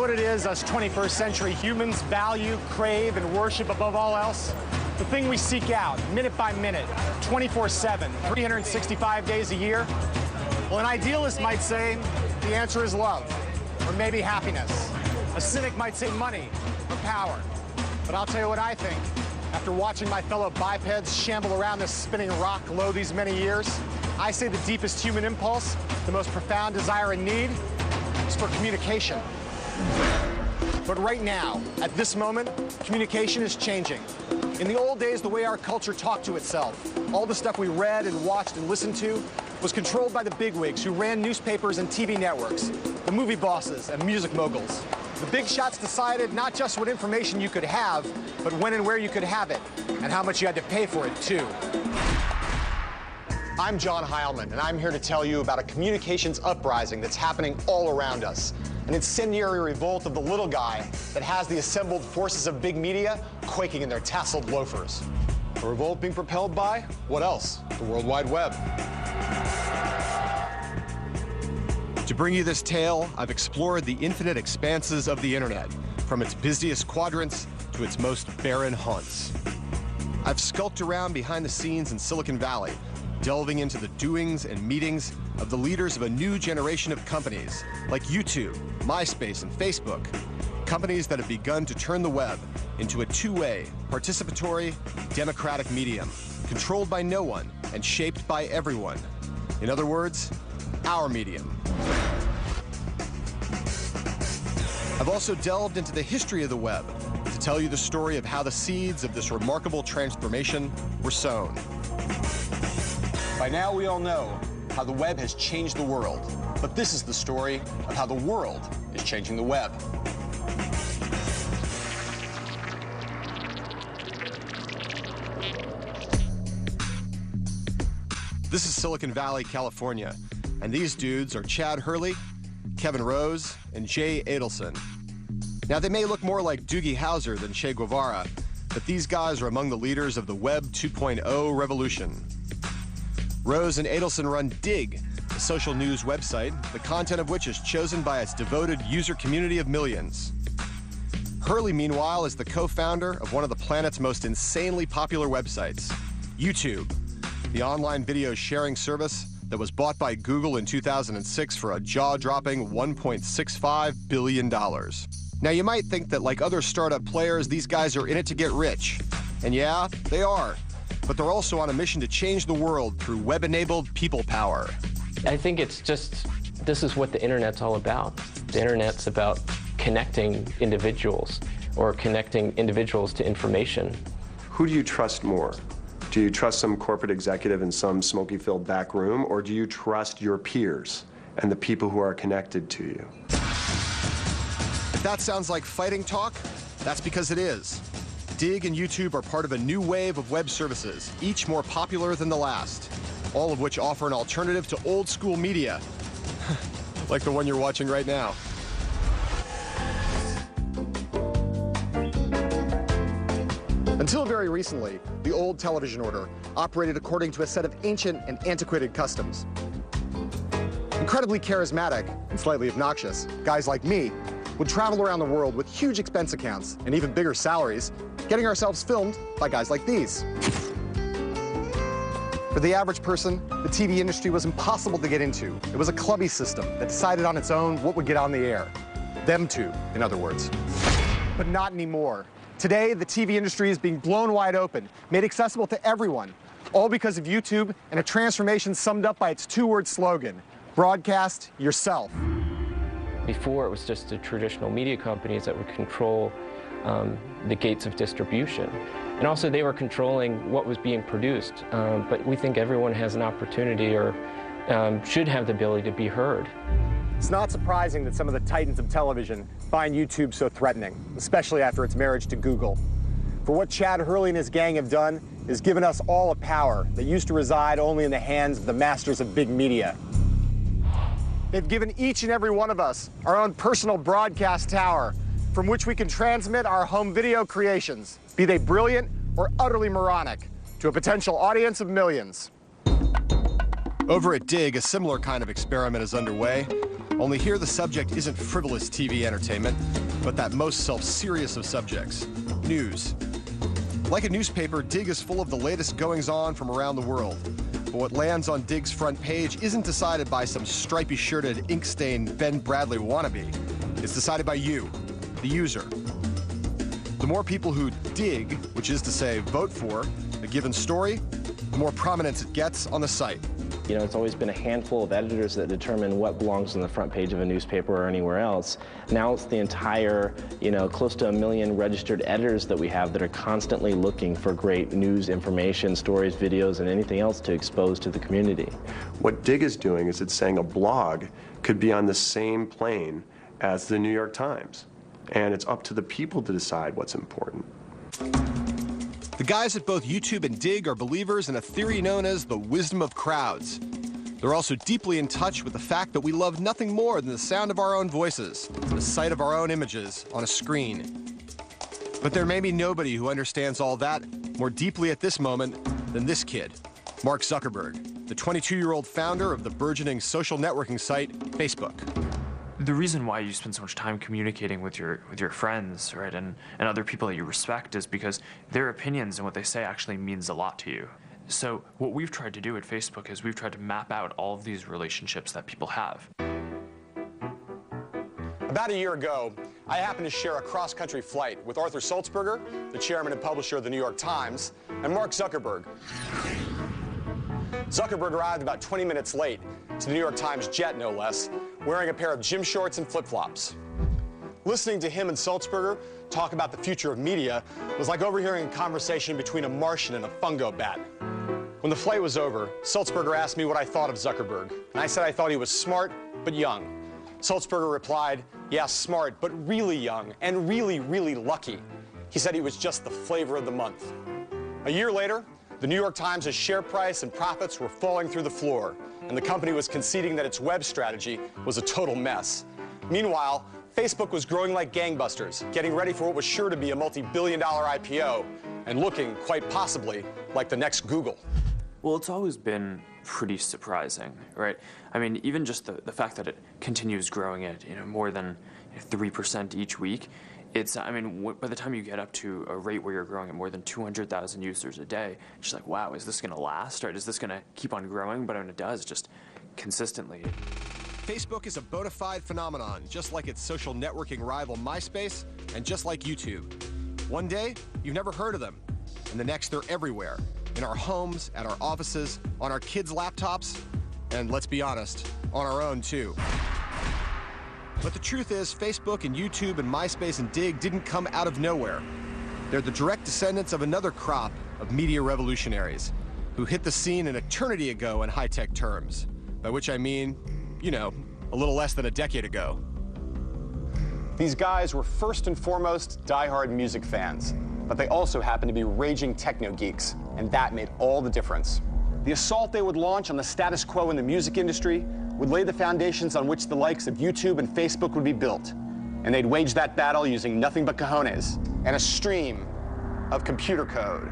know what it is us 21st century humans value, crave, and worship above all else? The thing we seek out, minute by minute, 24/7, 365 days a year? Well, an idealist might say the answer is love, or maybe happiness. A cynic might say money or power. But I'll tell you what I think. After watching my fellow bipeds shamble around this spinning rock low these many years, I say the deepest human impulse, the most profound desire and need, is for communication. But right now, at this moment, communication is changing. In the old days, the way our culture talked to itself, all the stuff we read and watched and listened to, was controlled by the bigwigs who ran newspapers and TV networks, the movie bosses and music moguls. The big shots decided not just what information you could have, but when and where you could have it, and how much you had to pay for it, too. I'm John Heilman, and I'm here to tell you about a communications uprising that's happening all around us. An incendiary revolt of the little guy that has the assembled forces of big media quaking in their tasseled loafers. A revolt being propelled by, what else? The World Wide Web. To bring you this tale, I've explored the infinite expanses of the internet, from its busiest quadrants to its most barren haunts. I've skulked around behind the scenes in Silicon Valley, delving into the doings and meetings of the leaders of a new generation of companies like YouTube, MySpace, and Facebook. Companies that have begun to turn the web into a two-way, participatory, democratic medium, controlled by no one and shaped by everyone. In other words, our medium. I've also delved into the history of the web to tell you the story of how the seeds of this remarkable transformation were sown. By now, we all know how the web has changed the world. But this is the story of how the world is changing the web. This is Silicon Valley, California, and these dudes are Chad Hurley, Kevin Rose, and Jay Adelson. Now, they may look more like Doogie Howser than Che Guevara, but these guys are among the leaders of the Web 2.0 revolution. Rose and Adelson run Digg, a social news website, the content of which is chosen by its devoted user community of millions. Hurley, meanwhile, is the co-founder of one of the planet's most insanely popular websites, YouTube, the online video sharing service that was bought by Google in 2006 for a jaw-dropping $1.65 billion. Now, you might think that like other startup players, these guys are in it to get rich. And yeah, they are. But they're also on a mission to change the world through web-enabled people power. I think it's just, this is what the internet's all about. The internet's about connecting individuals or connecting individuals to information. Who do you trust more? Do you trust some corporate executive in some smoky-filled back room, or do you trust your peers and the people who are connected to you? If that sounds like fighting talk, that's because it is. Digg and YouTube are part of a new wave of web services, each more popular than the last, all of which offer an alternative to old-school media, like the one you're watching right now. Until very recently, the old television order operated according to a set of ancient and antiquated customs. Incredibly charismatic and slightly obnoxious, guys like me would travel around the world with huge expense accounts and even bigger salaries, getting ourselves filmed by guys like these. For the average person, the TV industry was impossible to get into. It was a clubby system that decided on its own what would get on the air. Them two, in other words. But not anymore. Today, the TV industry is being blown wide open, made accessible to everyone, all because of YouTube and a transformation summed up by its two-word slogan, broadcast yourself. Before, it was just the traditional media companies that would control the gates of distribution. And also, they were controlling what was being produced. But we think everyone has an opportunity or should have the ability to be heard. It's not surprising that some of the titans of television find YouTube so threatening, especially after its marriage to Google. For what Chad Hurley and his gang have done is given us all a power that used to reside only in the hands of the masters of big media. They've given each and every one of us our own personal broadcast tower from which we can transmit our home video creations, be they brilliant or utterly moronic, to a potential audience of millions. Over at Digg, a similar kind of experiment is underway. Only here the subject isn't frivolous TV entertainment, but that most self-serious of subjects, news. Like a newspaper, Digg is full of the latest goings-on from around the world. But what lands on Digg's front page isn't decided by some stripy-shirted, ink-stained Ben Bradley wannabe. It's decided by you, the user. The more people who dig, which is to say vote for, a given story, the more prominence it gets on the site. You know, it's always been a handful of editors that determine what belongs on the front page of a newspaper or anywhere else. Now it's the entire, close to 1 million registered editors that we have that are constantly looking for great news information, stories, videos, and anything else to expose to the community. What Digg is doing is it's saying a blog could be on the same plane as the New York Times. And it's up to the people to decide what's important. The guys at both YouTube and Digg are believers in a theory known as the wisdom of crowds. They're also deeply in touch with the fact that we love nothing more than the sound of our own voices, the sight of our own images on a screen. But there may be nobody who understands all that more deeply at this moment than this kid, Mark Zuckerberg, the 22-year-old founder of the burgeoning social networking site, Facebook. The reason why you spend so much time communicating with your friends, right, and other people that you respect is because their opinions and what they say actually means a lot to you. So what we've tried to do at Facebook is we've tried to map out all of these relationships that people have. About a year ago, I happened to share a cross-country flight with Arthur Sulzberger, the chairman and publisher of the New York Times, and Mark Zuckerberg. Zuckerberg arrived about 20 minutes late to the New York Times jet, no less, wearing a pair of gym shorts and flip-flops. Listening to him and Sulzberger talk about the future of media was like overhearing a conversation between a Martian and a fungo bat. When the flight was over, Sulzberger asked me what I thought of Zuckerberg, and I said I thought he was smart but young. Sulzberger replied, yeah, smart, but really young and really, really lucky. He said he was just the flavor of the month. A year later, the New York Times' share price and profits were falling through the floor, and the company was conceding that its web strategy was a total mess. Meanwhile, Facebook was growing like gangbusters, getting ready for what was sure to be a multi-billion-dollar IPO, and looking, quite possibly, like the next Google. Well, it's always been pretty surprising, right? I mean, even just the fact that it continues growing at more than 3% each week, it's, I mean, by the time you get up to a rate where you're growing at more than 200,000 users a day, it's just like, wow, is this going to last? Or is this going to keep on growing? But when it does, just consistently. Facebook is a bona fide phenomenon, just like its social networking rival MySpace, and just like YouTube. One day, you've never heard of them, and the next, they're everywhere. In our homes, at our offices, on our kids' laptops, and let's be honest, on our own too. But the truth is, Facebook and YouTube and MySpace and Digg didn't come out of nowhere. They're the direct descendants of another crop of media revolutionaries who hit the scene an eternity ago in high-tech terms, by which I mean, a little less than a decade ago. These guys were first and foremost diehard music fans, but they also happened to be raging techno geeks, and that made all the difference. The assault they would launch on the status quo in the music industry would lay the foundations on which the likes of YouTube and Facebook would be built, and they'd wage that battle using nothing but cojones and a stream of computer code.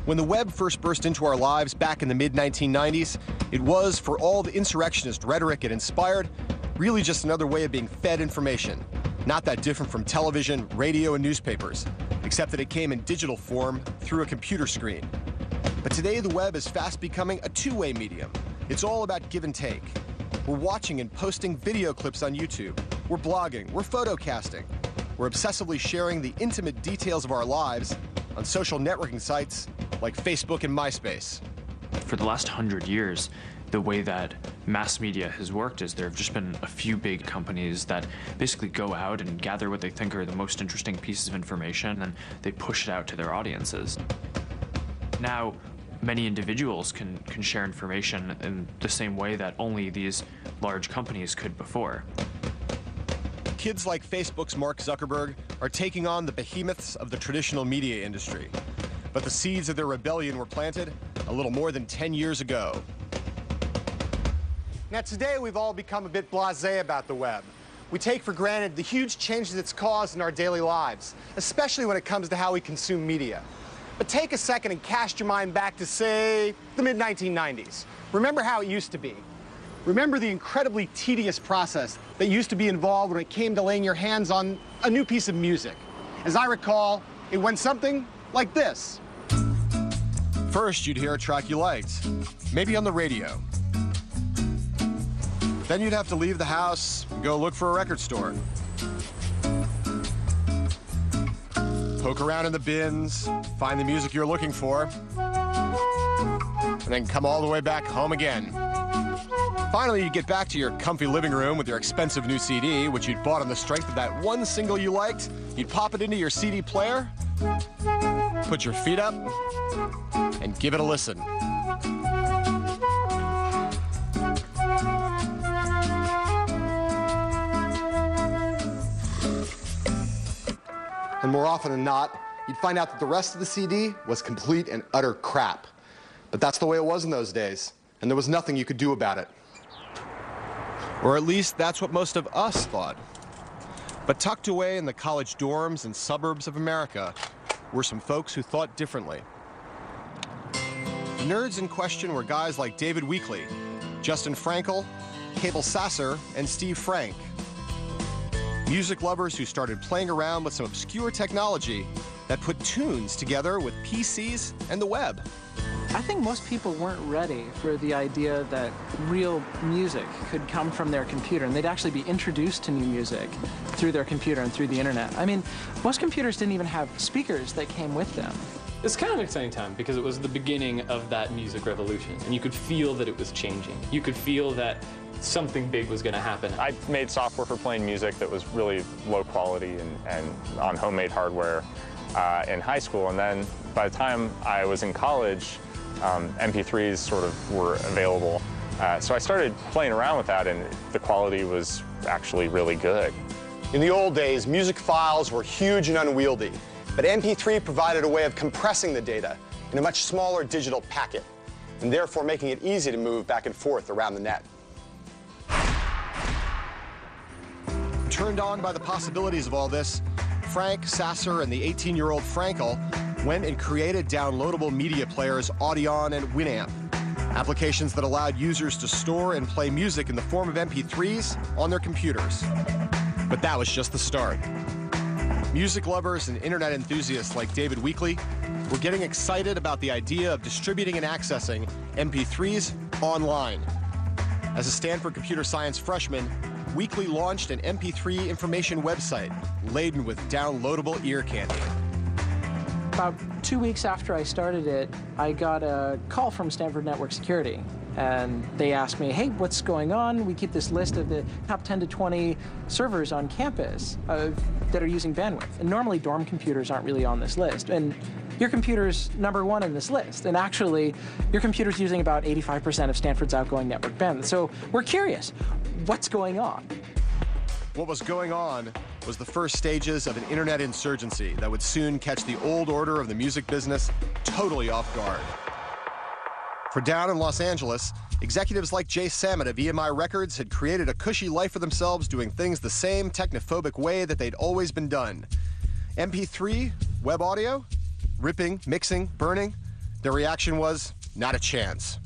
When the web first burst into our lives back in the mid-1990s, it was, for all the insurrectionist rhetoric it inspired, really just another way of being fed information. Not that different from television, radio, and newspapers, except that it came in digital form through a computer screen. But today, the web is fast becoming a two-way medium. It's all about give and take. We're watching and posting video clips on YouTube. We're blogging. We're photocasting. We're obsessively sharing the intimate details of our lives on social networking sites like Facebook and MySpace. For the last 100 years, the way that mass media has worked is there have just been a few big companies that basically go out and gather what they think are the most interesting pieces of information, and they push it out to their audiences. Now, many individuals can share information in the same way that only these large companies could before. Kids like Facebook's Mark Zuckerberg are taking on the behemoths of the traditional media industry. But the seeds of their rebellion were planted a little more than 10 years ago. Now, today we've all become a bit blasé about the web. We take for granted the huge changes it's caused in our daily lives, especially when it comes to how we consume media. But take a second and cast your mind back to, say, the mid-1990s. Remember how it used to be. Remember the incredibly tedious process that used to be involved when it came to laying your hands on a new piece of music. As I recall, it went something like this. First, you'd hear a track you liked, maybe on the radio. Then you'd have to leave the house and go look for a record store. Poke around in the bins, find the music you're looking for, and then come all the way back home again. Finally, you'd get back to your comfy living room with your expensive new CD, which you'd bought on the strength of that one single you liked. You'd pop it into your CD player, put your feet up, and give it a listen. And more often than not, you'd find out that the rest of the CD was complete and utter crap. But that's the way it was in those days, and there was nothing you could do about it. Or at least that's what most of us thought. But tucked away in the college dorms and suburbs of America were some folks who thought differently. The nerds in question were guys like David Weekley, Justin Frankel, Cabel Sasser, and Steve Frank. Music lovers who started playing around with some obscure technology that put tunes together with PCs and the web. I think most people weren't ready for the idea that real music could come from their computer, and they'd actually be introduced to new music through their computer and through the internet. I mean, most computers didn't even have speakers that came with them. It's kind of an exciting time because it was the beginning of that music revolution, and you could feel that it was changing. You could feel that something big was going to happen. I made software for playing music that was really low quality and on homemade hardware in high school, and then by the time I was in college, MP3s sort of were available. So I started playing around with that, and the quality was actually really good. In the old days, music files were huge and unwieldy, but MP3 provided a way of compressing the data in a much smaller digital packet, and therefore making it easy to move back and forth around the net. Turned on by the possibilities of all this, Frank, Sasser, and the 18-year-old Frankel went and created downloadable media players Audion and Winamp, applications that allowed users to store and play music in the form of MP3s on their computers. But that was just the start. Music lovers and internet enthusiasts like David Weekley were getting excited about the idea of distributing and accessing MP3s online. As a Stanford computer science freshman, Weekley launched an MP3 information website laden with downloadable ear candy. About 2 weeks after I started it, I got a call from Stanford Network Security. And they asked me, hey, what's going on? We keep this list of the top 10 to 20 servers on campus that are using bandwidth. And normally dorm computers aren't really on this list. And your computer's #1 in this list. And actually, your computer's using about 85% of Stanford's outgoing network bandwidth. So we're curious, what's going on? What was going on was the first stages of an internet insurgency that would soon catch the old order of the music business totally off guard. For down in Los Angeles, executives like Jay Samit of EMI Records had created a cushy life for themselves doing things the same technophobic way that they'd always been done. MP3, web audio, ripping, mixing, burning. Their reaction was, not a chance.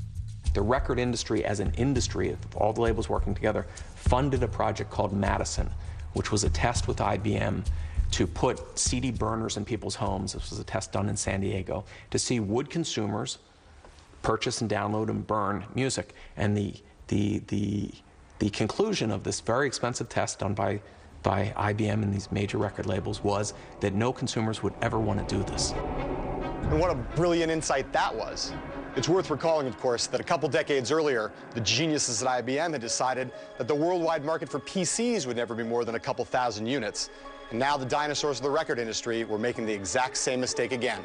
The record industry as an industry, all the labels working together, funded a project called Madison, which was a test with IBM to put CD burners in people's homes. This was a test done in San Diego to see would consumers purchase and download and burn music. And the conclusion of this very expensive test done by IBM and these major record labels was that no consumers would ever want to do this. And what a brilliant insight that was. It's worth recalling, of course, that a couple decades earlier, the geniuses at IBM had decided that the worldwide market for PCs would never be more than a couple thousand units. And now the dinosaurs of the record industry were making the exact same mistake again.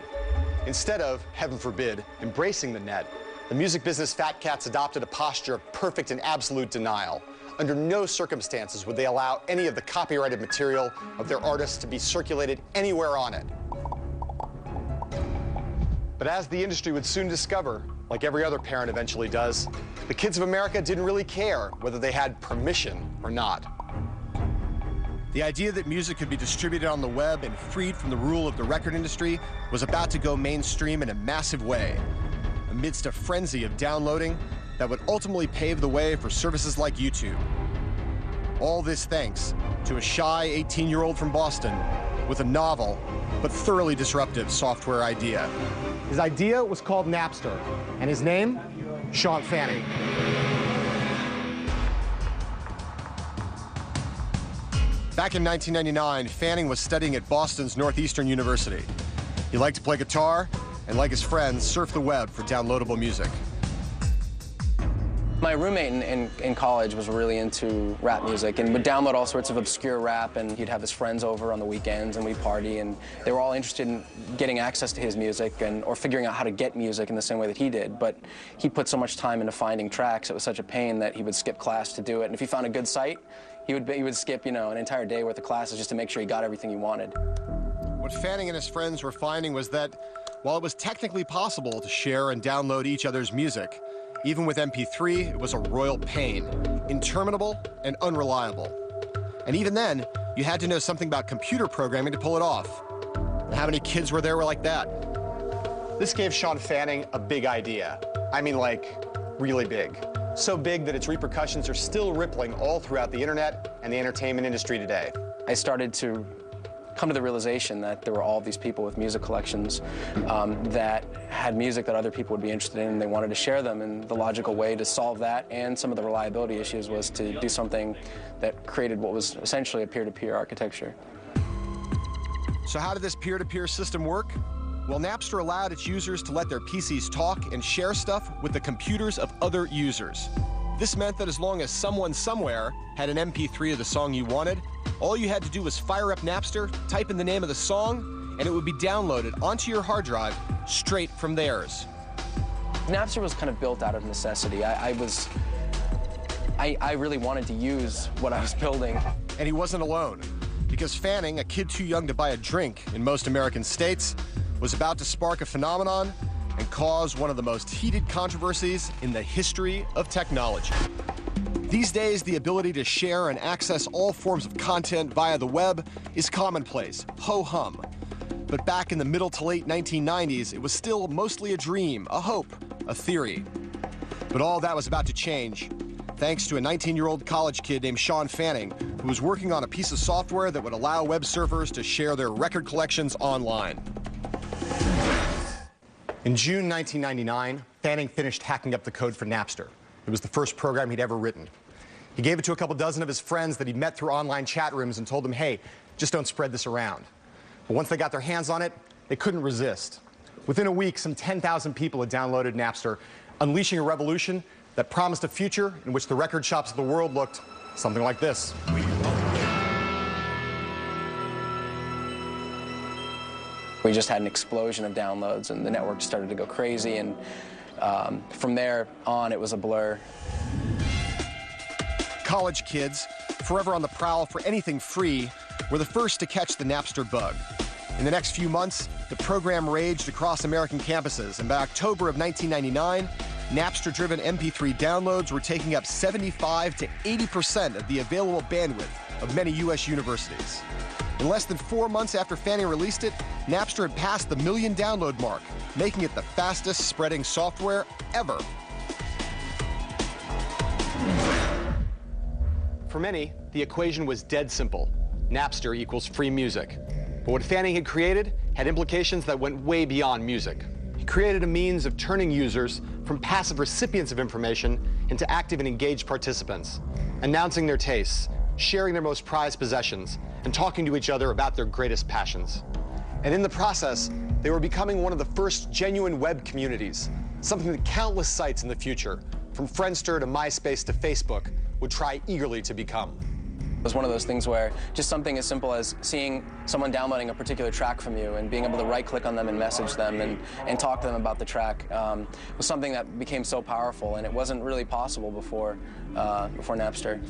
Instead of, heaven forbid, embracing the net, the music business fat cats adopted a posture of perfect and absolute denial. Under no circumstances would they allow any of the copyrighted material of their artists to be circulated anywhere on it. But as the industry would soon discover, like every other parent eventually does, the kids of America didn't really care whether they had permission or not. The idea that music could be distributed on the web and freed from the rule of the record industry was about to go mainstream in a massive way. Amidst a frenzy of downloading, that would ultimately pave the way for services like YouTube. All this thanks to a shy 18-year-old from Boston with a novel but thoroughly disruptive software idea. His idea was called Napster, and his name, Sean Fanning. Back in 1999, Fanning was studying at Boston's Northeastern University. He liked to play guitar and, like his friends, surf the web for downloadable music. My roommate in college was really into rap music and would download all sorts of obscure rap, and he'd have his friends over on the weekends and we'd party, and they were all interested in getting access to his music or figuring out how to get music in the same way that he did. But he put so much time into finding tracks, it was such a pain that he would skip class to do it. And if he found a good site, he would skip, an entire day worth of classes just to make sure he got everything he wanted. What Fanning and his friends were finding was that while it was technically possible to share and download each other's music, even with MP3, it was a royal pain, interminable and unreliable. And even then, you had to know something about computer programming to pull it off. And how many kids were like that? This gave Sean Fanning a big idea. I mean, like, really big. So big that its repercussions are still rippling all throughout the internet and the entertainment industry today. I started to come to the realization that there were all these people with music collections that had music that other people would be interested in, and they wanted to share them. And the logical way to solve that and some of the reliability issues was to do something that created what was essentially a peer-to-peer architecture. So how did this peer-to-peer system work? Well, Napster allowed its users to let their PCs talk and share stuff with the computers of other users. This meant that as long as someone somewhere had an MP3 of the song you wanted, all you had to do was fire up Napster, type in the name of the song, and it would be downloaded onto your hard drive straight from theirs. Napster was kind of built out of necessity. I really wanted to use what I was building. And he wasn't alone, because Fanning, a kid too young to buy a drink in most American states, was about to spark a phenomenon and cause one of the most heated controversies in the history of technology. These days, the ability to share and access all forms of content via the web is commonplace, ho-hum. But back in the middle to late 1990s, it was still mostly a dream, a hope, a theory. But all that was about to change, thanks to a 19-year-old college kid named Sean Fanning, who was working on a piece of software that would allow web surfers to share their record collections online. In June 1999, Fanning finished hacking up the code for Napster. It was the first program he'd ever written. He gave it to a couple dozen of his friends that he'd met through online chat rooms and told them, hey, just don't spread this around. But once they got their hands on it, they couldn't resist. Within a week, some 10,000 people had downloaded Napster, unleashing a revolution that promised a future in which the record shops of the world looked something like this. We just had an explosion of downloads, and the network started to go crazy, and from there on, it was a blur. College kids, forever on the prowl for anything free, were the first to catch the Napster bug. In the next few months, the program raged across American campuses, and by October of 1999, Napster-driven MP3 downloads were taking up 75 to 80% of the available bandwidth of many U.S. universities. In less than 4 months after Fanning released it, Napster had passed the 1 million download mark, making it the fastest spreading software ever. For many, the equation was dead simple. Napster equals free music. But what Fanning had created had implications that went way beyond music. He created a means of turning users from passive recipients of information into active and engaged participants, announcing their tastes, sharing their most prized possessions, and talking to each other about their greatest passions. And in the process, they were becoming one of the first genuine web communities, something that countless sites in the future, from Friendster to MySpace to Facebook, would try eagerly to become. It was one of those things where just something as simple as seeing someone downloading a particular track from you and being able to right-click on them and message them and talk to them about the track was something that became so powerful, and it wasn't really possible before Napster.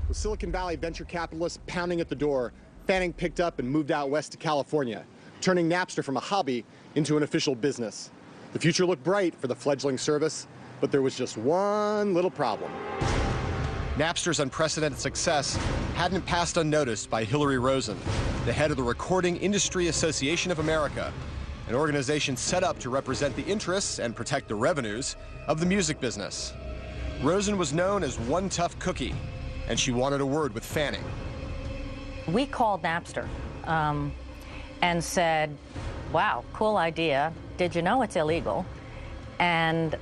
With Silicon Valley venture capitalists pounding at the door, Fanning picked up and moved out west to California, turning Napster from a hobby into an official business. The future looked bright for the fledgling service, but there was just one little problem. Napster's unprecedented success hadn't passed unnoticed by Hillary Rosen, the head of the Recording Industry Association of America, an organization set up to represent the interests and protect the revenues of the music business. Rosen was known as one tough cookie, and she wanted a word with Fanning. We called Napster and said, wow, cool idea. Did you know it's illegal? And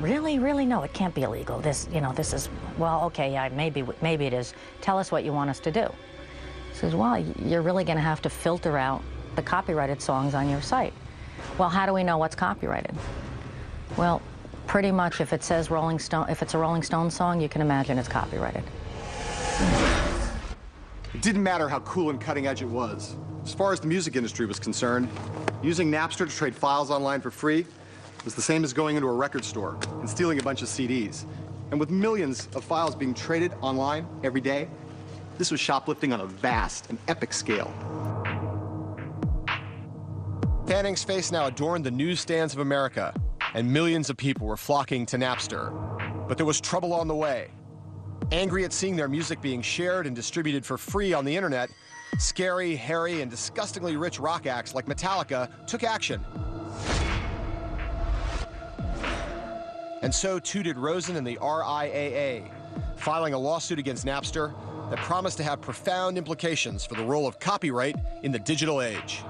really, no, it can't be illegal. This is, well, okay, yeah, maybe it is. Tell us what you want us to do. He says, well, you're really going to have to filter out the copyrighted songs on your site. Well, how do we know what's copyrighted? Well, pretty much if it says Rolling Stone, if it's a Rolling Stones song, you can imagine it's copyrighted. It didn't matter how cool and cutting edge it was. As far as the music industry was concerned, using Napster to trade files online for free was the same as going into a record store and stealing a bunch of CDs. And with millions of files being traded online every day, this was shoplifting on a vast and epic scale. Fanning's face now adorned the newsstands of America, and millions of people were flocking to Napster. But there was trouble on the way. Angry at seeing their music being shared and distributed for free on the internet, scary, hairy, and disgustingly rich rock acts like Metallica took action. And so too did Rosen and the RIAA, filing a lawsuit against Napster that promised to have profound implications for the role of copyright in the digital age.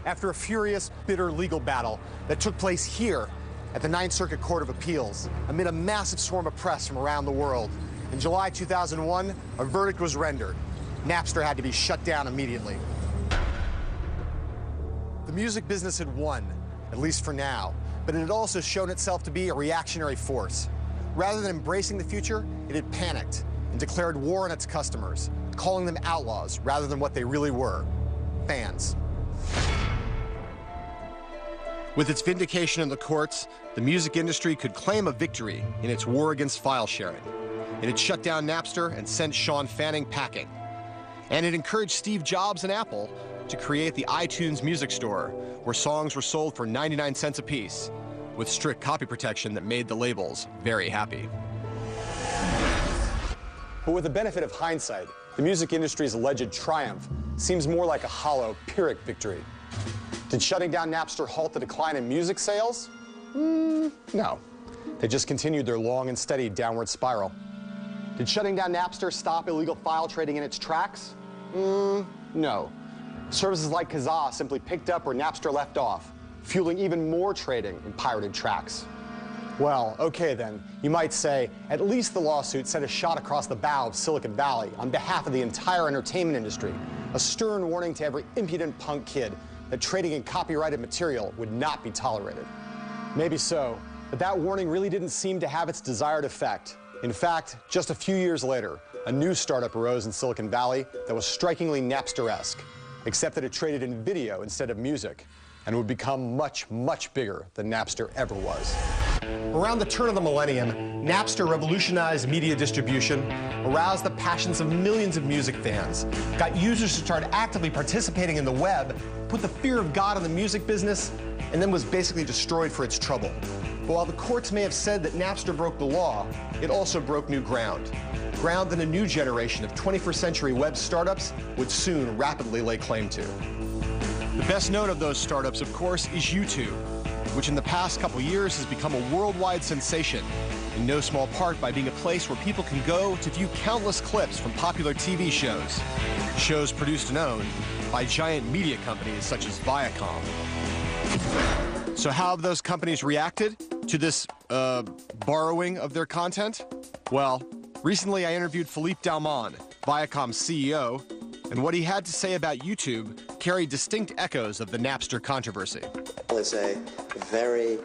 After a furious, bitter legal battle that took place here at the Ninth Circuit Court of Appeals, amid a massive swarm of press from around the world, in July 2001, a verdict was rendered. Napster had to be shut down immediately. The music business had won, at least for now, but it had also shown itself to be a reactionary force. Rather than embracing the future, it had panicked and declared war on its customers, calling them outlaws rather than what they really were, fans. With its vindication in the courts, the music industry could claim a victory in its war against file sharing. It had shut down Napster and sent Sean Fanning packing. And it encouraged Steve Jobs and Apple to create the iTunes Music Store, where songs were sold for 99 cents apiece, with strict copy protection that made the labels very happy. But with the benefit of hindsight, the music industry's alleged triumph seems more like a hollow, Pyrrhic victory. Did shutting down Napster halt the decline in music sales? No. They just continued their long and steady downward spiral. Did shutting down Napster stop illegal file trading in its tracks? No. Services like Kazaa simply picked up where Napster left off, fueling even more trading in pirated tracks. Well, okay then, you might say, at least the lawsuit sent a shot across the bow of Silicon Valley on behalf of the entire entertainment industry, a stern warning to every impudent punk kid that trading in copyrighted material would not be tolerated. Maybe so, but that warning really didn't seem to have its desired effect. In fact, just a few years later, a new startup arose in Silicon Valley that was strikingly Napster-esque, except that it traded in video instead of music, and would become much, much bigger than Napster ever was. Around the turn of the millennium, Napster revolutionized media distribution, aroused the passions of millions of music fans, got users to start actively participating in the web, put the fear of God in the music business, and then was basically destroyed for its trouble. But while the courts may have said that Napster broke the law, it also broke new ground. Ground that a new generation of 21st century web startups would soon rapidly lay claim to. The best known of those startups, of course, is YouTube, which in the past couple years has become a worldwide sensation, in no small part by being a place where people can go to view countless clips from popular TV shows, shows produced and owned by giant media companies such as Viacom. So how have those companies reacted to this borrowing of their content? Well, recently I interviewed Philippe Dauman, Viacom's CEO, and what he had to say about YouTube carried distinct echoes of the Napster controversy. It's a very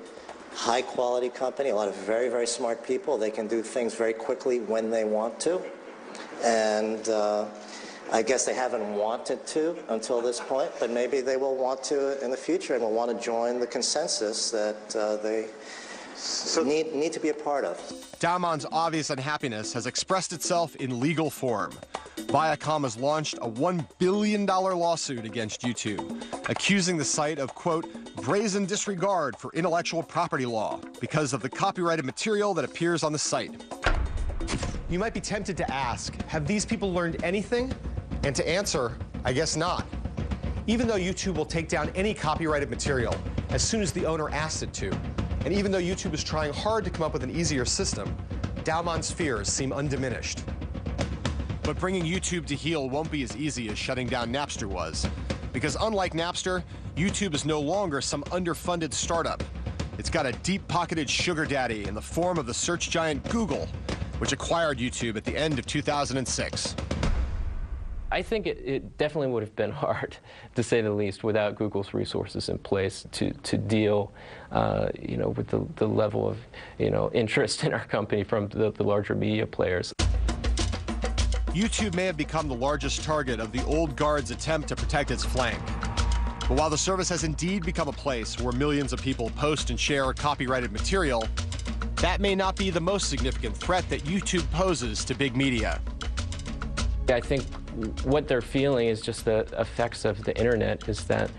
high-quality company, a lot of very, very smart people. They can do things very quickly when they want to. And I guess they haven't wanted to until this point, but maybe they will want to in the future and will want to join the consensus that they need to be a part of. Dauman's obvious unhappiness has expressed itself in legal form. Viacom has launched a $1 billion lawsuit against YouTube, accusing the site of, quote, brazen disregard for intellectual property law because of the copyrighted material that appears on the site. You might be tempted to ask, have these people learned anything? And to answer, I guess not. Even though YouTube will take down any copyrighted material as soon as the owner asked it to. And even though YouTube is trying hard to come up with an easier system, Daumann's fears seem undiminished. But bringing YouTube to heel won't be as easy as shutting down Napster was. Because unlike Napster, YouTube is no longer some underfunded startup. It's got a deep-pocketed sugar daddy in the form of the search giant Google, which acquired YouTube at the end of 2006. I think it definitely would have been hard, to say the least, without Google's resources in place to deal, with the level of, interest in our company from the larger media players. YouTube may have become the largest target of the old guard's attempt to protect its flank. But while the service has indeed become a place where millions of people post and share copyrighted material, that may not be the most significant threat that YouTube poses to big media. I think what they're feeling is just the effects of the internet, is that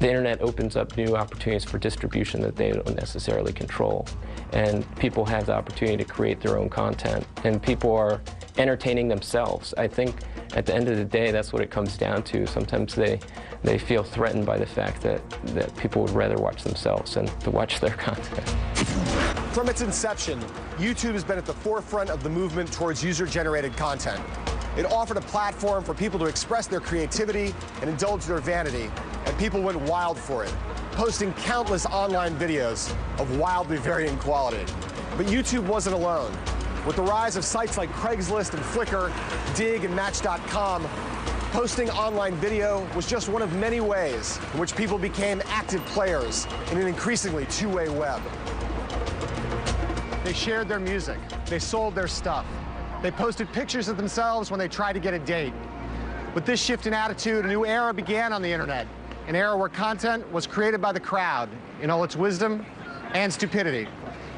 the internet opens up new opportunities for distribution that they don't necessarily control. And people have the opportunity to create their own content, and people are entertaining themselves. I think at the end of the day, that's what it comes down to. Sometimes they feel threatened by the fact that people would rather watch themselves than to watch their content. From its inception, YouTube has been at the forefront of the movement towards user-generated content. It offered a platform for people to express their creativity and indulge their vanity, and people went wild for it, posting countless online videos of wildly varying quality. But YouTube wasn't alone. With the rise of sites like Craigslist and Flickr, Dig and Match.com, posting online video was just one of many ways in which people became active players in an increasingly two-way web. They shared their music. They sold their stuff. They posted pictures of themselves when they tried to get a date. With this shift in attitude, a new era began on the internet, an era where content was created by the crowd in all its wisdom and stupidity,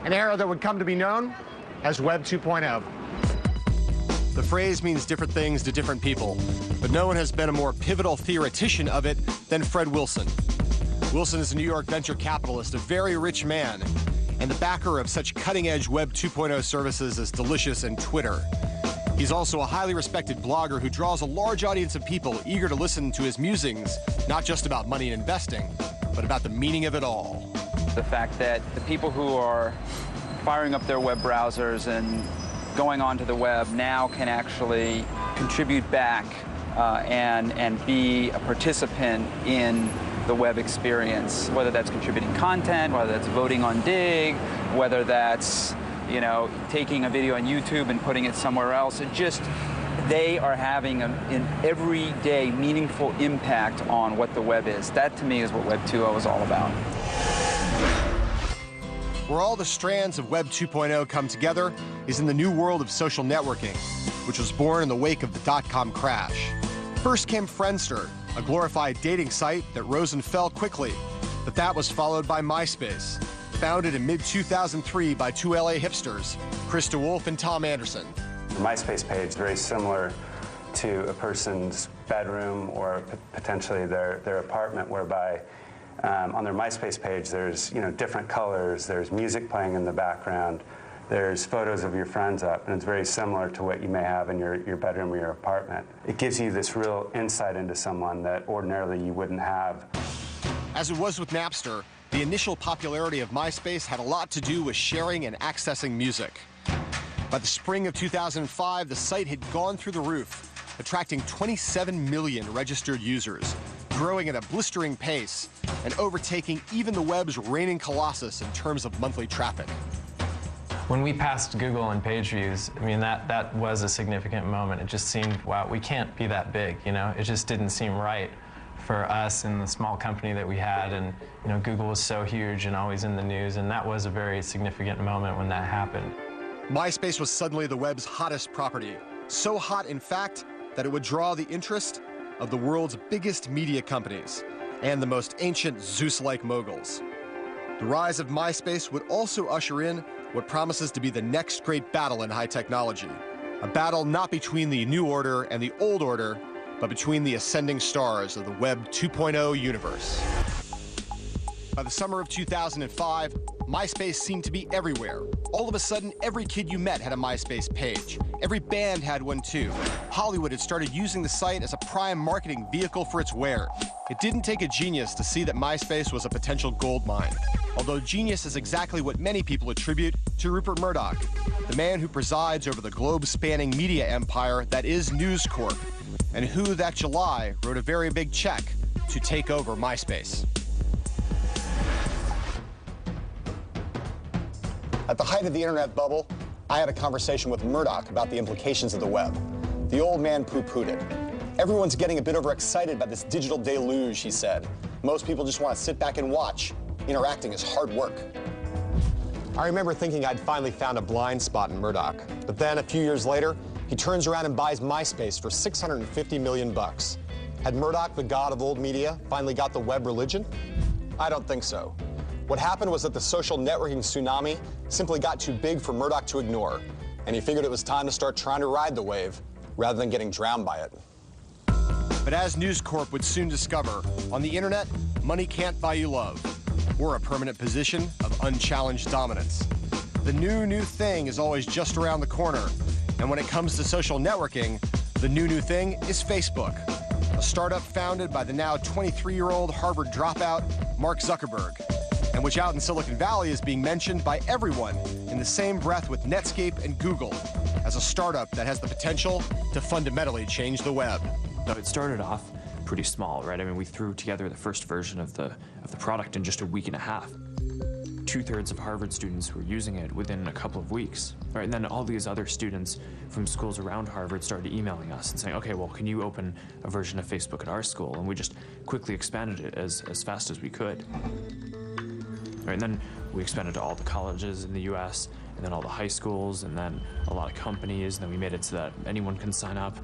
an era that would come to be known as Web 2.0. The phrase means different things to different people, but no one has been a more pivotal theoretician of it than Fred Wilson. Wilson is a New York venture capitalist, a very rich man, and the backer of such cutting-edge Web 2.0 services as Delicious and Twitter. He's also a highly respected blogger who draws a large audience of people eager to listen to his musings, not just about money and investing, but about the meaning of it all. The fact that the people who are firing up their web browsers and going onto the web now can actually contribute back and be a participant in the web experience, whether that's contributing content, whether that's voting on Dig, whether that's, taking a video on YouTube and putting it somewhere else. They are having an everyday meaningful impact on what the web is. That to me is what Web 2.0 is all about. Where all the strands of Web 2.0 come together is in the new world of social networking, which was born in the wake of the dot-com crash. First came Friendster, a glorified dating site that rose and fell quickly, but that was followed by MySpace, founded in mid-2003 by two LA hipsters, Chris DeWolf and Tom Anderson. The MySpace page is very similar to a person's bedroom or potentially their apartment, whereby on their MySpace page there's different colors, there's music playing in the background, there's photos of your friends up, and it's very similar to what you may have in your bedroom or your apartment. It gives you this real insight into someone that ordinarily you wouldn't have. As it was with Napster, the initial popularity of MySpace had a lot to do with sharing and accessing music. By the spring of 2005, the site had gone through the roof, attracting 27 million registered users, growing at a blistering pace, and overtaking even the web's reigning colossus in terms of monthly traffic. When we passed Google on page views, that was a significant moment. It just seemed, wow, we can't be that big, It just didn't seem right for us and the small company that we had, and Google was so huge and always in the news, and that was a very significant moment when that happened. MySpace was suddenly the web's hottest property. So hot, in fact, that it would draw the interest of the world's biggest media companies and the most ancient Zeus-like moguls. The rise of MySpace would also usher in what promises to be the next great battle in high technology. A battle not between the new order and the old order, but between the ascending stars of the Web 2.0 universe. By the summer of 2005, MySpace seemed to be everywhere, All of a sudden, every kid you met had a MySpace page. Every band had one too. Hollywood had started using the site as a prime marketing vehicle for its wares. It didn't take a genius to see that MySpace was a potential gold mine. Although genius is exactly what many people attribute to Rupert Murdoch, the man who presides over the globe-spanning media empire that is News Corp, and who that July wrote a very big check to take over MySpace. At the height of the internet bubble, I had a conversation with Murdoch about the implications of the web. The old man poo-pooed it. Everyone's getting a bit overexcited by this digital deluge, he said. Most people just want to sit back and watch. Interacting is hard work. I remember thinking I'd finally found a blind spot in Murdoch. But then, a few years later, he turns around and buys MySpace for $650 million. Had Murdoch, the god of old media, finally got the web religion? I don't think so. What happened was that the social networking tsunami simply got too big for Murdoch to ignore, and he figured it was time to start trying to ride the wave rather than getting drowned by it. But as News Corp would soon discover, on the internet, money can't buy you love, or a permanent position of unchallenged dominance. The new thing is always just around the corner, and when it comes to social networking, the new thing is Facebook, a startup founded by the now 23-year-old Harvard dropout, Mark Zuckerberg, and which out in Silicon Valley is being mentioned by everyone in the same breath with Netscape and Google as a startup that has the potential to fundamentally change the web. So it started off pretty small, right? I mean, we threw together the first version of the product in just a week and a half. 2/3 of Harvard students were using it within a couple of weeks, right? And then all these other students from schools around Harvard started emailing us and saying, okay, well, can you open a version of Facebook at our school? And we just quickly expanded it as fast as we could. Right, and then we expanded to all the colleges in the US, and then all the high schools, and then a lot of companies, and then we made it so that anyone can sign up.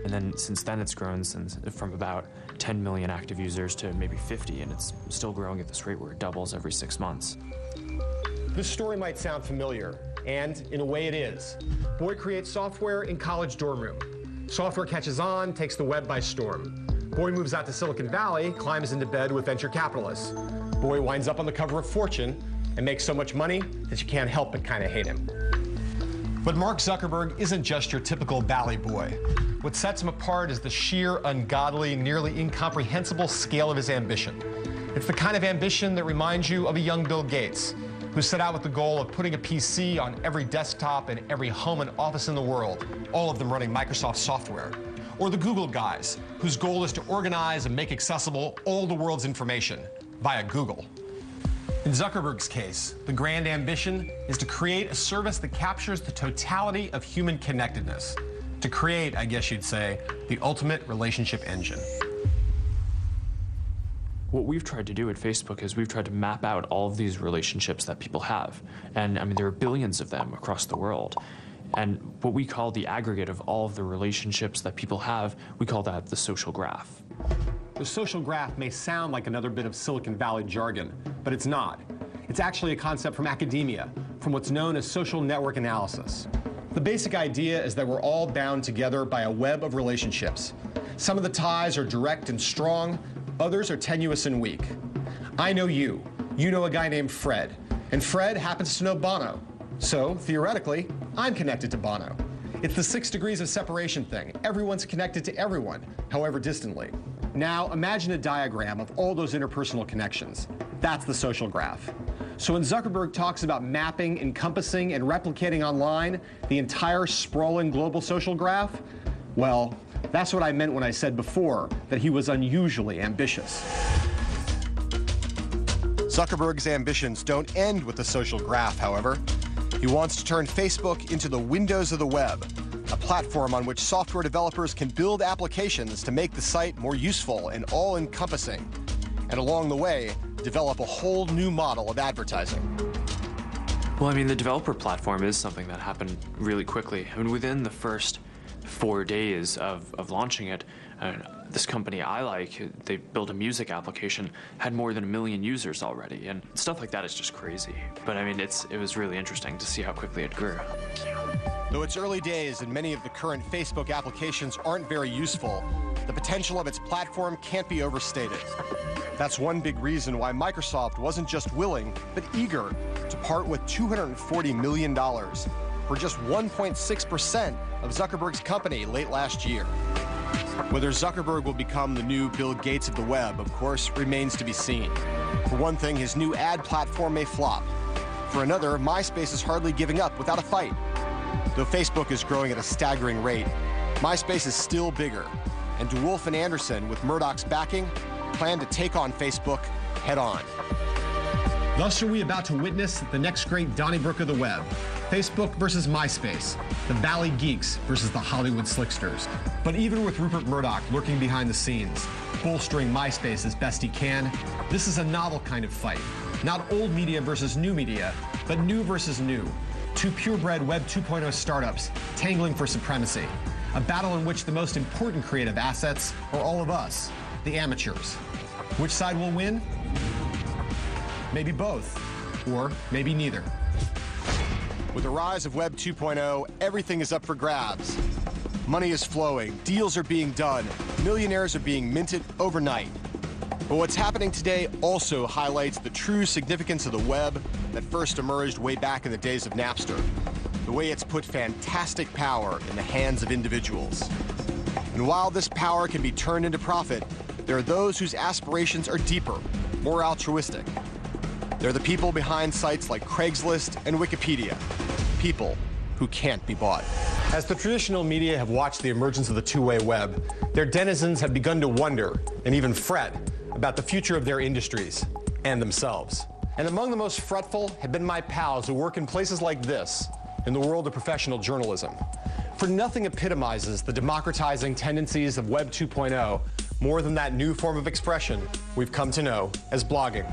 And then since then it's grown from about 10 million active users to maybe 50, and it's still growing at this rate where it doubles every 6 months. This story might sound familiar, and in a way it is. Boy creates software in college dorm room. Software catches on, takes the web by storm. Boy moves out to Silicon Valley, climbs into bed with venture capitalists. Boy winds up on the cover of Fortune and makes so much money that you can't help but kind of hate him. But Mark Zuckerberg isn't just your typical Valley boy. What sets him apart is the sheer, ungodly, nearly incomprehensible scale of his ambition. It's the kind of ambition that reminds you of a young Bill Gates, who set out with the goal of putting a PC on every desktop in every home and office in the world, all of them running Microsoft software. Or the Google guys, whose goal is to organize and make accessible all the world's information via Google. In Zuckerberg's case, the grand ambition is to create a service that captures the totality of human connectedness. To create, I guess you'd say, the ultimate relationship engine. What we've tried to do at Facebook is we've tried to map out all of these relationships that people have. And I mean, there are billions of them across the world. And what we call the aggregate of all of the relationships that people have, we call that the social graph. The social graph may sound like another bit of Silicon Valley jargon, but it's not. It's actually a concept from academia, from what's known as social network analysis. The basic idea is that we're all bound together by a web of relationships. Some of the ties are direct and strong, others are tenuous and weak. I know you. You know a guy named Fred, and Fred happens to know Bono. So, theoretically, I'm connected to Bono. It's the 6 degrees of separation thing. Everyone's connected to everyone, however distantly. Now, imagine a diagram of all those interpersonal connections. That's the social graph. So when Zuckerberg talks about mapping, encompassing, and replicating online the entire sprawling global social graph, well, that's what I meant when I said before that he was unusually ambitious. Zuckerberg's ambitions don't end with the social graph, however. He wants to turn Facebook into the windows of the web, a platform on which software developers can build applications to make the site more useful and all-encompassing, and along the way, develop a whole new model of advertising. Well, I mean, the developer platform is something that happened really quickly. I mean, within the first 4 days of launching it, this company I like, they built a music application, had more than 1 million users already, and stuff like that is just crazy. But I mean, it was really interesting to see how quickly it grew. Though it's early days and many of the current Facebook applications aren't very useful, the potential of its platform can't be overstated. That's one big reason why Microsoft wasn't just willing, but eager to part with $240 million for just 1.6% of Zuckerberg's company late last year. Whether Zuckerberg will become the new Bill Gates of the web, of course, remains to be seen. For one thing, his new ad platform may flop. For another, MySpace is hardly giving up without a fight. Though Facebook is growing at a staggering rate, MySpace is still bigger, and DeWolf and Anderson, with Murdoch's backing, plan to take on Facebook head-on. Thus are we about to witness the next great Donnybrook of the web. Facebook versus MySpace, the Valley Geeks versus the Hollywood Slicksters. But even with Rupert Murdoch lurking behind the scenes, bolstering MySpace as best he can, this is a novel kind of fight. Not old media versus new media, but new versus new. Two purebred Web 2.0 startups tangling for supremacy. A battle in which the most important creative assets are all of us, the amateurs. Which side will win? Maybe both, or maybe neither. With the rise of Web 2.0, everything is up for grabs. Money is flowing, deals are being done, millionaires are being minted overnight. But what's happening today also highlights the true significance of the web that first emerged way back in the days of Napster. The way it's put fantastic power in the hands of individuals. And while this power can be turned into profit, there are those whose aspirations are deeper, more altruistic. They're the people behind sites like Craigslist and Wikipedia. People who can't be bought. As the traditional media have watched the emergence of the two-way web, their denizens have begun to wonder and even fret about the future of their industries and themselves. And among the most fretful have been my pals who work in places like this, in the world of professional journalism. For nothing epitomizes the democratizing tendencies of Web 2.0 more than that new form of expression we've come to know as blogging.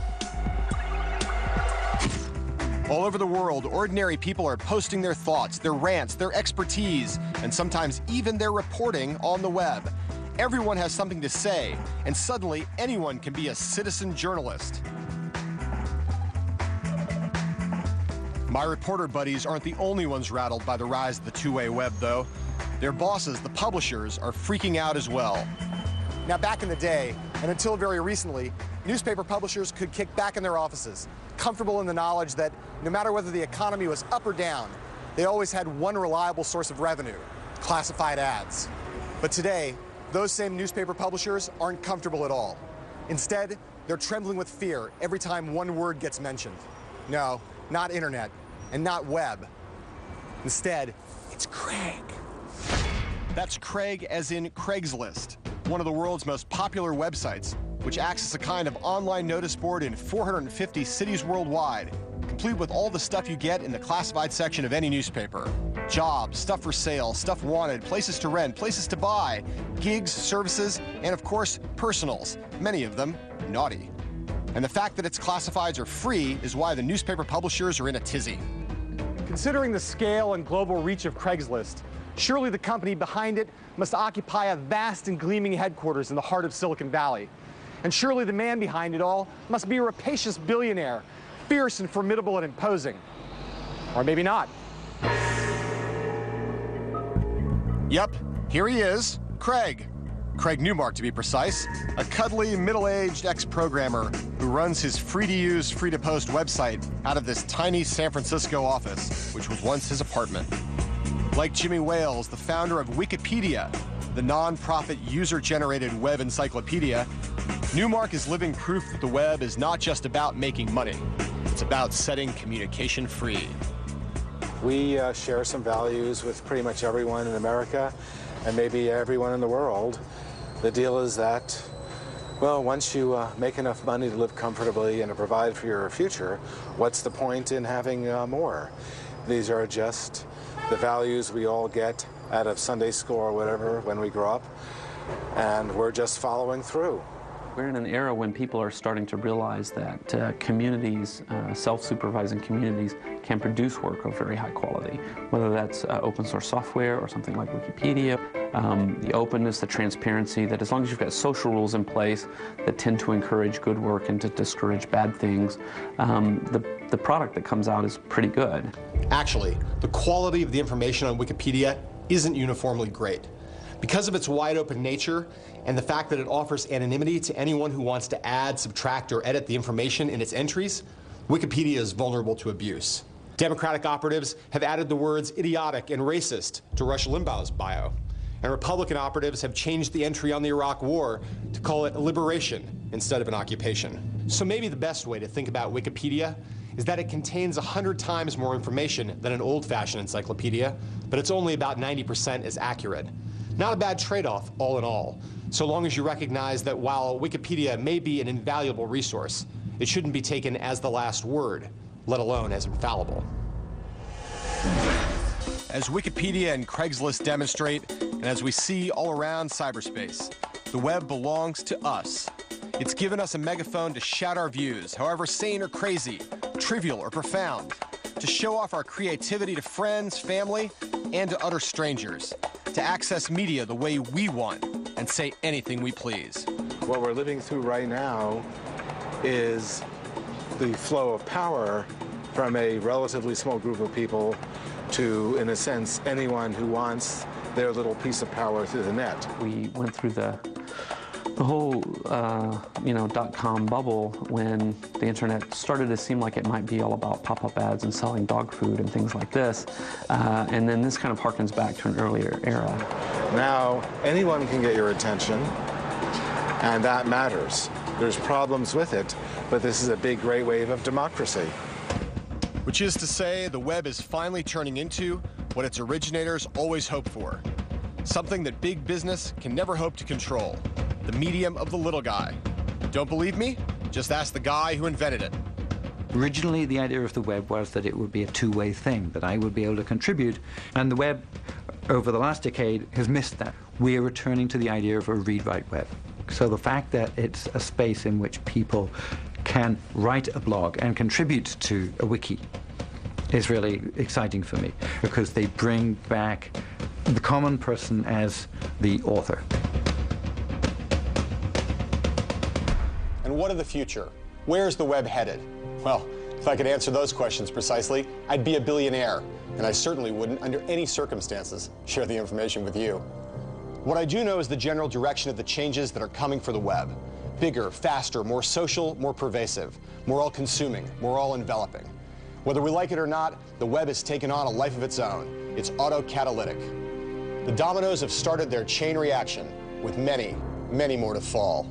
All over the world, ordinary people are posting their thoughts, their rants, their expertise, and sometimes even their reporting on the web. Everyone has something to say, and suddenly anyone can be a citizen journalist. My reporter buddies aren't the only ones rattled by the rise of the two-way web, though. Their bosses, the publishers, are freaking out as well. Now, back in the day, and until very recently, newspaper publishers could kick back in their offices, comfortable in the knowledge that no matter whether the economy was up or down, they always had one reliable source of revenue: classified ads. But today, those same newspaper publishers aren't comfortable at all. Instead, they're trembling with fear every time one word gets mentioned. No, not internet, and not web. Instead, it's Craig. That's Craig as in Craigslist, one of the world's most popular websites, which acts as a kind of online notice board in 450 cities worldwide, complete with all the stuff you get in the classified section of any newspaper. Jobs, stuff for sale, stuff wanted, places to rent, places to buy, gigs, services, and of course, personals, many of them naughty. And the fact that its classifieds are free is why the newspaper publishers are in a tizzy. Considering the scale and global reach of Craigslist, surely the company behind it must occupy a vast and gleaming headquarters in the heart of Silicon Valley. And surely the man behind it all must be a rapacious billionaire, fierce and formidable and imposing. Or maybe not. Yep, here he is, Craig. Craig Newmark, to be precise, a cuddly, middle-aged ex-programmer who runs his free-to-use, free-to-post website out of this tiny San Francisco office, which was once his apartment. Like Jimmy Wales, the founder of Wikipedia, the non-profit user-generated web encyclopedia, Newmark is living proof that the web is not just about making money. It's about setting communication free. We share some values with pretty much everyone in America and maybe everyone in the world. The deal is that, well, once you make enough money to live comfortably and to provide for your future, what's the point in having more? These are just the values we all get out of Sunday school or whatever when we grow up, and we're just following through. We're in an era when people are starting to realize that communities, self-supervising communities, can produce work of very high quality, whether that's open source software or something like Wikipedia. The openness, the transparency, that as long as you've got social rules in place that tend to encourage good work and to discourage bad things, the product that comes out is pretty good. Actually, the quality of the information on Wikipedia isn't uniformly great. Because of its wide open nature and the fact that it offers anonymity to anyone who wants to add, subtract, or edit the information in its entries, Wikipedia is vulnerable to abuse. Democratic operatives have added the words idiotic and racist to Rush Limbaugh's bio. And Republican operatives have changed the entry on the Iraq War to call it a liberation instead of an occupation. So maybe the best way to think about Wikipedia is that it contains 100 times more information than an old-fashioned encyclopedia, but it's only about 90% as accurate. Not a bad trade-off, all in all, so long as you recognize that while Wikipedia may be an invaluable resource, it shouldn't be taken as the last word, let alone as infallible. As Wikipedia and Craigslist demonstrate, and as we see all around cyberspace, the web belongs to us. It's given us a megaphone to shout our views, however sane or crazy, trivial or profound, to show off our creativity to friends, family, and to utter strangers, to access media the way we want and say anything we please. What we're living through right now is the flow of power from a relatively small group of people to, in a sense, anyone who wants their little piece of power through the net. We went through the whole, .com bubble when the internet started to seem like it might be all about pop-up ads and selling dog food and things like this. And then this kind of harkens back to an earlier era. Now, anyone can get your attention, and that matters. There's problems with it, but this is a big, great wave of democracy. Which is to say, the web is finally turning into what its originators always hoped for. Something that big business can never hope to control. The medium of the little guy. Don't believe me? Just ask the guy who invented it. Originally, the idea of the web was that it would be a two-way thing, that I would be able to contribute, and the web, over the last decade, has missed that. We are returning to the idea of a read-write web. So the fact that it's a space in which people can write a blog and contribute to a wiki is really exciting for me, because they bring back the common person as the author. And what of the future? Where's the web headed? Well, if I could answer those questions precisely, I'd be a billionaire, and I certainly wouldn't, under any circumstances, share the information with you. What I do know is the general direction of the changes that are coming for the web. Bigger, faster, more social, more pervasive, more all-consuming, more all-enveloping. Whether we like it or not, the web has taken on a life of its own. It's auto-catalytic. The dominoes have started their chain reaction, with many, many more to fall.